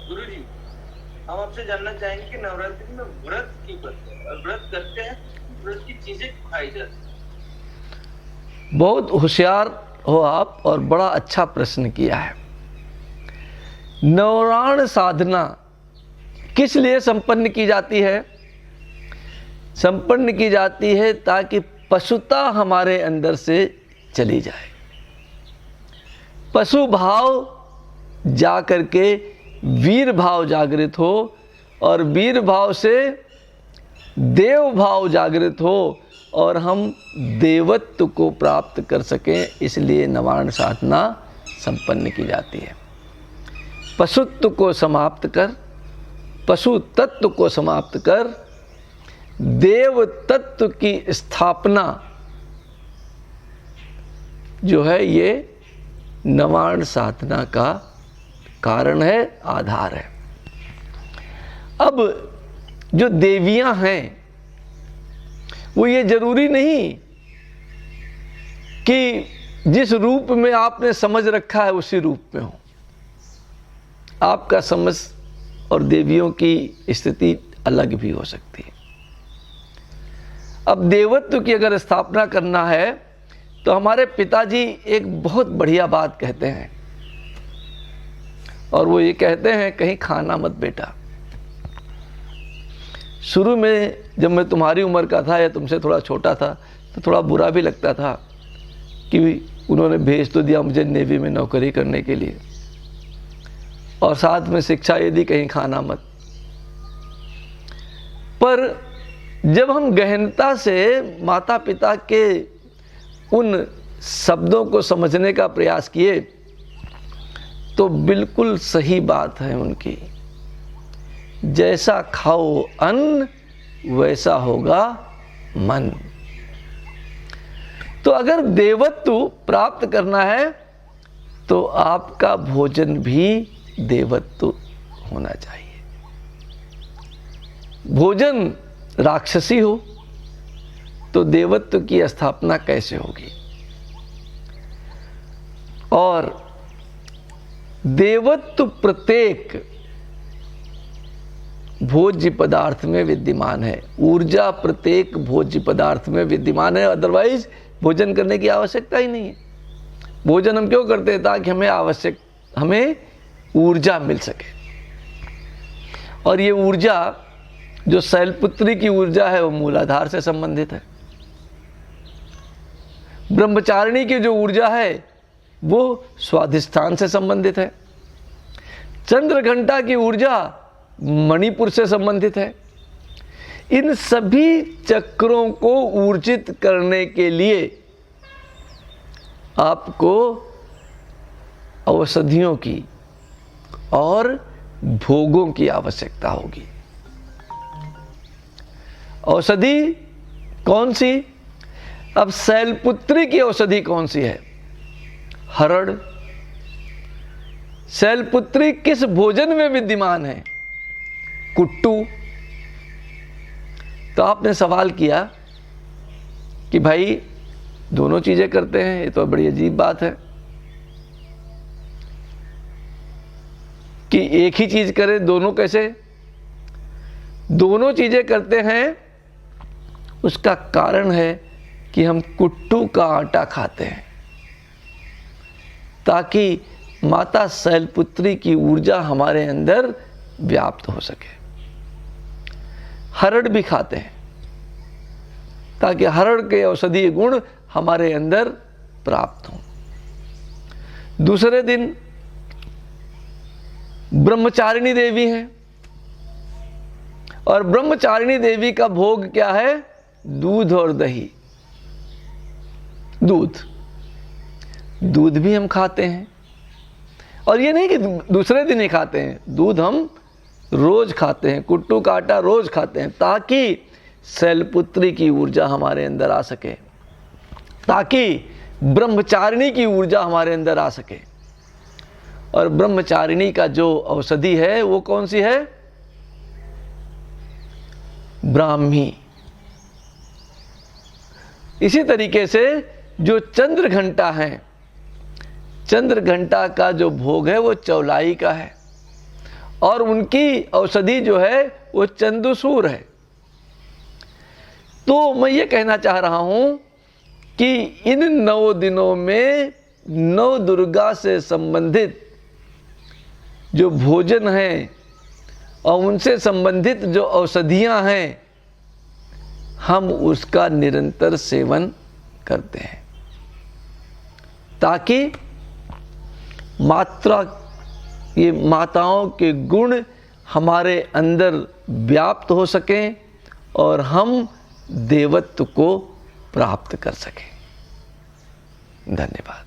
गुरु जी, हम आपसे जानना चाहेंगे कि नवरात्रि में व्रत क्यों करते हैं, और व्रत करते हैं व्रत की चीजें क्यों खाई जाती हैं? बहुत होशियार हो आप और बड़ा अच्छा प्रश्न किया है। नवराण साधना किस लिए संपन्न की जाती है? संपन्न की जाती है ताकि पशुता हमारे अंदर से चली जाए, पशु भाव जा करके वीर भाव जागृत हो, और वीर भाव से देव भाव जागृत हो, और हम देवत्व को प्राप्त कर सकें। इसलिए नवार्ण साधना संपन्न की जाती है। पशुत्व को समाप्त कर, पशु तत्व को समाप्त कर देव तत्व की स्थापना जो है, ये नवार्ण साधना का कारण है, आधार है। अब जो देवियां हैं वो ये जरूरी नहीं कि जिस रूप में आपने समझ रखा है उसी रूप में हो। आपका समझ और देवियों की स्थिति अलग भी हो सकती है। अब देवत्व की अगर स्थापना करना है तो हमारे पिताजी एक बहुत बढ़िया बात कहते हैं, और वो ये कहते हैं, कहीं खाना मत बेटा। शुरू में जब मैं तुम्हारी उम्र का था या तुमसे थोड़ा छोटा था तो थोड़ा बुरा भी लगता था कि उन्होंने भेज तो दिया मुझे नेवी में नौकरी करने के लिए, और साथ में शिक्षा ये दी, कहीं खाना मत। पर जब हम गहनता से माता पिता के उन शब्दों को समझने का प्रयास किए तो बिल्कुल सही बात है उनकी। जैसा खाओ अन्न वैसा होगा मन। तो अगर देवत्व प्राप्त करना है तो आपका भोजन भी देवत्व होना चाहिए। भोजन राक्षसी हो तो देवत्व की स्थापना कैसे होगी? और देवत्व प्रत्येक भोज्य पदार्थ में विद्यमान है, ऊर्जा प्रत्येक भोज्य पदार्थ में विद्यमान है। अदरवाइज भोजन करने की आवश्यकता ही नहीं है। भोजन हम क्यों करते हैं? ताकि हमें ऊर्जा मिल सके। और ये ऊर्जा जो शैलपुत्री की ऊर्जा है वो मूलाधार से संबंधित है। ब्रह्मचारिणी की जो ऊर्जा है वो स्वाधिष्ठान से संबंधित है। चंद्रघंटा की ऊर्जा मणिपुर से संबंधित है। इन सभी चक्रों को ऊर्जित करने के लिए आपको औषधियों की और भोगों की आवश्यकता होगी। औषधि कौन सी? अब शैलपुत्री की औषधि कौन सी है? हरड़। शैलपुत्री किस भोजन में विद्यमान है? कुट्टू। तो आपने सवाल किया कि भाई दोनों चीजें करते हैं, ये तो बड़ी अजीब बात है कि एक ही चीज करें, दोनों कैसे? दोनों चीजें करते हैं। उसका कारण है कि हम कुट्टू का आटा खाते हैं ताकि माता शैलपुत्री की ऊर्जा हमारे अंदर व्याप्त हो सके। हरड़ भी खाते हैं ताकि हरड़ के औषधीय गुण हमारे अंदर प्राप्त हों। दूसरे दिन ब्रह्मचारिणी देवी हैं, और ब्रह्मचारिणी देवी का भोग क्या है? दूध और दही। दूध भी हम खाते हैं, और ये नहीं कि दूसरे दिन ही खाते हैं, दूध हम रोज खाते हैं, कुट्टू का आटा रोज खाते हैं ताकि शैलपुत्री की ऊर्जा हमारे अंदर आ सके, ताकि ब्रह्मचारिणी की ऊर्जा हमारे अंदर आ सके। और ब्रह्मचारिणी का जो औषधि है वो कौन सी है? ब्राह्मी। इसी तरीके से जो चंद्र घंटा है, चंद्र घंटा का जो भोग है वो चौलाई का है, और उनकी औषधि जो है वो चंदूसूर है। तो मैं ये कहना चाह रहा हूं कि इन 9 दिनों में नौ दुर्गा से संबंधित जो भोजन हैं और उनसे संबंधित जो औषधियां हैं, हम उसका निरंतर सेवन करते हैं ताकि ये माताओं के गुण हमारे अंदर व्याप्त हो सकें और हम देवत्व को प्राप्त कर सकें। धन्यवाद।